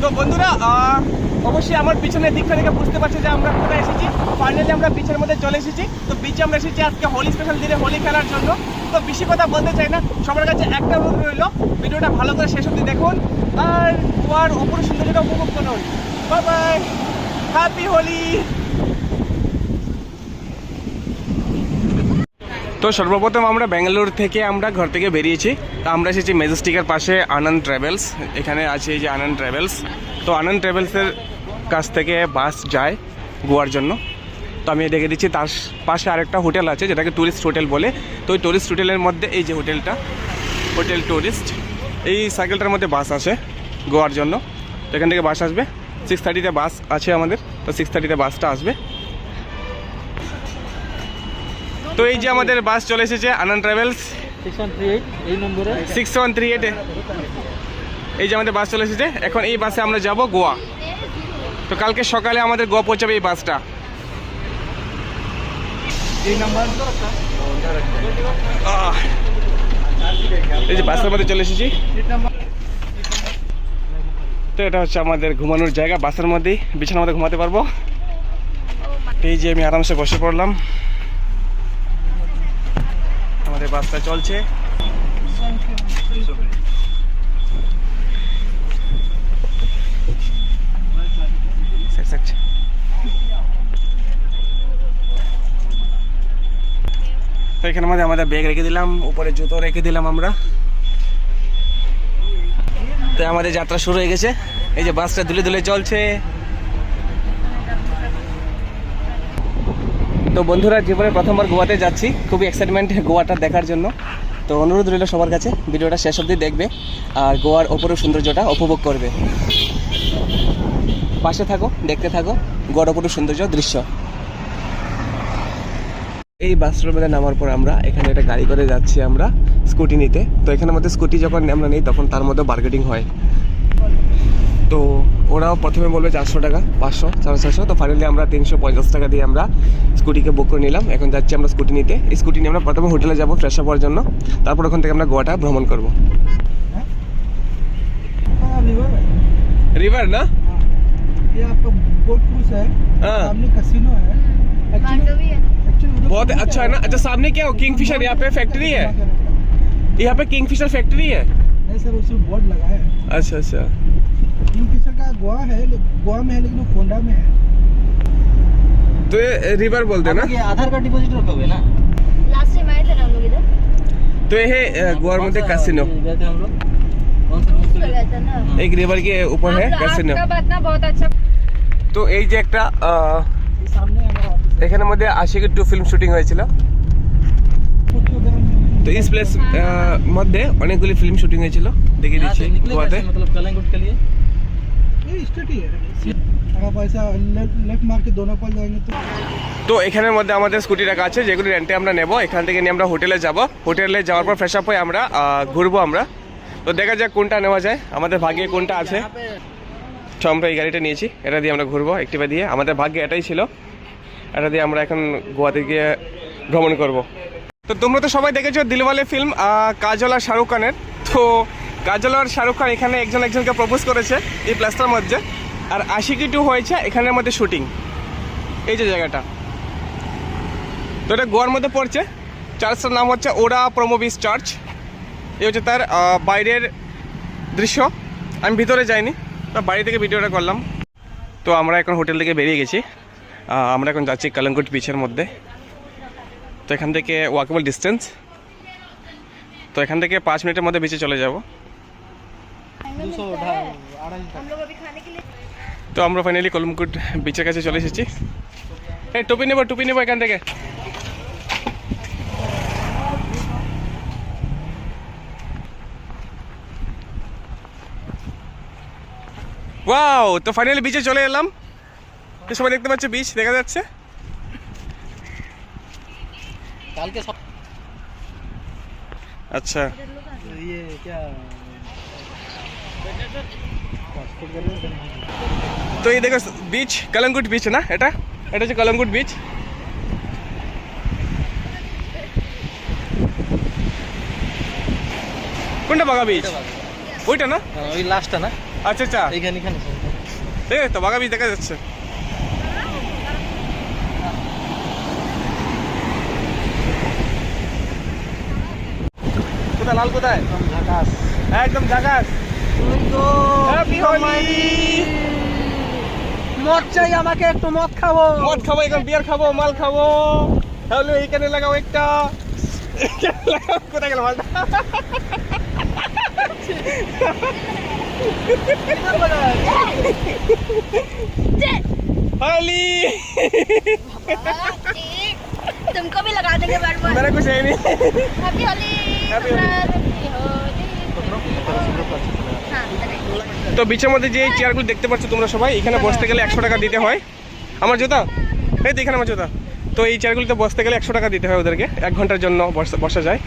তো বন্ধুরা অবশ্যই আমার পিছনের দিকটা থেকে বুঝতে পারছি যে আমরা কোথায় এসেছি। ফাইনালি আমরা বিচের মধ্যে চলে এসেছি। তো বিচে আমরা এসেছি আজকে হোলি স্পেশাল দিনে হোলি খেলার জন্য। তো বেশি কথা বলতে চাই না, সবার কাছে একটা অনুরোধ রইল, ভিডিওটা ভালো করে শেষ অবধি দেখুন আর গোয়ার অপূর্ব সৌন্দর্যটা উপভোগ করুন। Bye bye, happy Holi. তো সর্বপ্রথম আমরা ব্যাঙ্গালোর থেকে আমরা ঘর থেকে বেরিয়েছি। তো আমরা এসেছি মেজেস্টিকের পাশে আনন্দ ট্রাভেলস। এখানে আছে এই যে আনন্দ ট্রাভেলস। তো আনন্দ ট্রাভেলসের কাছ থেকে বাস যায় গোয়ার জন্য। তো আমি দেখে দিচ্ছি তার পাশে আরেকটা হোটেল আছে যেটাকে ট্যুরিস্ট হোটেল বলে। তো ওই ট্যুরিস্ট হোটেলের মধ্যে এই যে হোটেলটা, হোটেল ট্যুরিস্ট, এই সাইকেলটার মধ্যে বাস আছে গোয়ার জন্য। তো এখান থেকে বাস আসবে 6:30-তে বাস আছে আমাদের। তো 6:30-তে বাসটা আসবে। তো এই যে আমাদের বাস চলে এসেছে আনন্দ ট্রাভেলস 6138 এই নম্বরে 6138-এ এই যে আমাদের বাস চলে এসেছে। এখন এই বাসে আমরা যাব গোয়া। তো কালকে সকালে আমাদের গোয়া পৌঁছাবে এই বাসটা। এই নাম্বার এই যে বাসের মধ্যে চলে এসেছি। তো এটা হচ্ছে আমাদের ঘুমানোর জায়গা। বাসের মধ্যেই বিছানার মধ্যে ঘুমাতে পারবো। এই যে আমি আরামসে বসে পড়লাম। আমাদের বাসটা চলছে। তো এখানে মধ্যে আমাদের ব্যাগ রেখে দিলাম, উপরে জুতো রেখে দিলাম আমরা। তো আমাদের যাত্রা শুরু হয়ে গেছে। এই যে বাসটা দুলে দুলে চলছে। তো বন্ধুরা, জীবনে প্রথমবার গোয়াতে যাচ্ছি, খুবই এক্সাইটমেন্ট গোয়াটা দেখার জন্য। তো অনুরোধ রইল সবার কাছে, ভিডিওটা শেষ অবধি দেখবে আর গোয়ার অপরূপ সৌন্দর্যটা উপভোগ করবে। পাশে থাকো, দেখতে থাকো গোয়ার অপরূপ সৌন্দর্য দৃশ্য। এই বাসটার মধ্যে নামার পর আমরা এখানে একটা গাড়ি করে যাচ্ছি আমরা স্কুটি নিতে। তো এখানের মধ্যে স্কুটি যখন আমরা নিই তখন তার মধ্যে বার্গেটিং হয়। তো ওরাও প্রথমে বলবে 400 টাকা, 500, 450। তো ফাইনালি আমরা 350 টাকা দিয়ে আমরা স্কুটিকে বুক করে নিলাম। এখন যাচ্ছি আমরা স্কুটি নিতে। এই স্কুটি নিয়ে আমরা প্রথমে হোটেলে যাবো ফ্রেশ হওয়ার জন্য। তারপর ওখান থেকে আমরা গোয়াটা ভ্রমণ করবো। रिवर ना, ये आपका बोट क्रूज है, सामने कैसीनो है, बहुत अच्छा है ना। अच्छा, सामने क्या हो, किंगफिशर यहाँ पे फैक्ट्री है, यहाँ पे किंगफिशर फैक्ट्री है। नहीं सर, उसमें बोर्ड लगा है। अच्छा अच्छा, किंगफिशर का गोवा है, गोवा में है लेकिन वो कोंडा में है। तो ये रिवर बोलते हैं ना। आधार कार्ड डिपॉजिट रखोगे ना? लास्ट टाइम आए थे ना हम लोग इधर, तो ये है गोवा में कैसीनो। गए थे हम लोग, कौन सा तो गया था ना। एक रिवर के ऊपर है कैसीनो। आपका बात ना बहुत अच्छा। তো এই যে একটা सामने हमारा ऑफिस এখানের মধ্যে আশিকি 2 ফিল্ম শুটিং হয়েছিল। তো এই প্লেস মধ্যে অনেকগুলি ফিল্ম শুটিং হয়েছিল, দেখিয়ে দিচ্ছি গোয়াতে। मतलब कलंगुट के लिए ये स्टेट ही है। अगर आप ऐसा लेफ्ट मार के दोनों पल जाएंगे तो তো এখানের মধ্যে আমাদের স্কুটি রাখা আছে, যেগুলি রেন্টে আমরা নেব। এখান থেকে নিয়ে আমরা হোটেলে যাব। হোটেলে যাওয়ার পর ফ্রেশ আপ হয়ে আমরা ঘুরবো আমরা। তো দেখা যাক কোনটা নেওয়া যায়, আমাদের ভাগ্যে কোনটা আছে। তো আমরা এই গাড়িটা নিয়েছি, এটা দিয়ে আমরা ঘুরবো অ্যাক্টিভা দিয়ে। আমাদের ভাগ্যে এটাই ছিল, এটা দিয়ে আমরা এখন গোয়াতে গিয়ে ভ্রমণ করব। তো তোমরা তো সবাই দেখেছো দিলওয়ালে ফিল্ম, কাজল আর শাহরুখ খানের। তো কাজল আর শাহরুখ খান এখানে একজন একজনকে প্রপোজ করেছে এই প্লেসটার মধ্যে। আর আশিকি 2 হয়েছে এখানের মধ্যে শুটিং, এই যে জায়গাটা। তো এটা গোয়ার মধ্যে পড়ছে। চার্চটার নাম হচ্ছে ওরা প্রমোবিস চার্চ। এই হচ্ছে তার বাইরের দৃশ্য। আমি ভিতরে যাইনি, বাড়ি থেকে ভিডিওটা করলাম। তো আমরা এখন হোটেল থেকে বেরিয়ে গেছি। আমরা এখন যাচ্ছি কালাঙ্গুট বিচের মধ্যে। তো এখান থেকে ওয়াকেবল ডিস্টেন্স। তো এখান থেকে 5 মিনিটের মধ্যে বিচে চলে যাব। हम लोग अभी खाने के लिए তো আমরা ফাইনালি কলমকুট বিচের কাছে চলে এসেছি। এই টুপি নেবো এখান থেকে। ওয়াও, তো ফাইনালি বিচে চলে এলাম। তো সবাই দেখতে পাচ্ছে বিচ দেখা যাচ্ছে। काल के আচ্ছা, ये क्या তো এই দেখো বিচ, কালাঙ্গুট বিচ না, এটা হচ্ছে কালাঙ্গুট বিচ। কোনটা বাগা বিচ? ওইটা না, ওই লাস্টটা না। আচ্ছা আচ্ছা এইখানে এখানে ঠিক আছে তো বাঘা বীজ দেখা যাচ্ছে। কোথায় লাল কোথায়? ঝাকাস একদম ঝাকাস। Happy Holi! মদ চাই আমাকে, একটু মদ খাবো। মদ খাবো, এখন বিয়ার খাবো, মাল খাবো। তাহলে এইখানে লাগাও একটা। কোথায় গেল মালটা? होली तुमको भी लगा देंगे बार बार। मेरा कुछ है नहीं। हैप्पी होली। Happy Holi। हाँ, चलें। তো বিচের মধ্যে যে চেয়ারগুলো দেখতে পাচ্ছ তোমরা সবাই, এখানে বসতে গেলে 100 টাকা দিতে হয়। আমার জুতা এই তো এখানে আমার জুতা। তো এই চেয়ারগুলোতে বসতে গেলে 100 টাকা দিতে হয় ওদেরকে, 1 ঘন্টার জন্য বসা যায়।